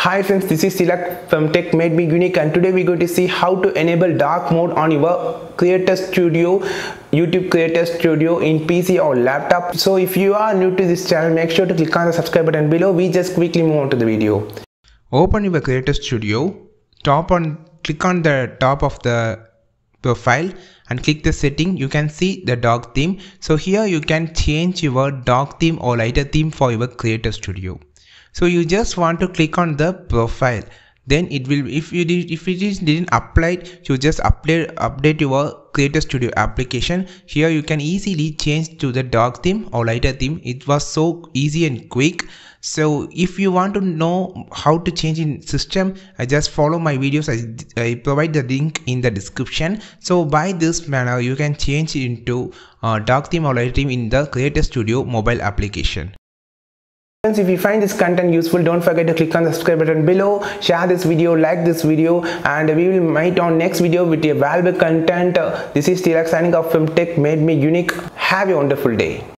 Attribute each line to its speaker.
Speaker 1: Hi friends, this is Tilak from Tech Made Me Unique, and today we're going to see how to enable dark mode on your Creator Studio, YouTube Creator Studio in PC or laptop. So if you are new to this channel, make sure to click on the subscribe button below. We just quickly move on to the video. Open your Creator Studio, click on the top of the profile and click the setting. You can see the dark theme. So here you can change your dark theme or lighter theme for your Creator Studio. So you just want to click on the profile, then it will, if it didn't apply, you just update your Creator Studio application. Here you can easily change to the dark theme or lighter theme. It was so easy and quick. So if you want to know how to change in system, I just follow my videos. I provide the link in the description. So by this manner you can change into dark theme or lighter theme in the Creator Studio mobile application. If you find this content useful, don't forget to click on the subscribe button below, share this video, like this video, and we will meet on next video with a valuable content. This is Tilak signing off from Tech Made Me Unique. Have a wonderful day.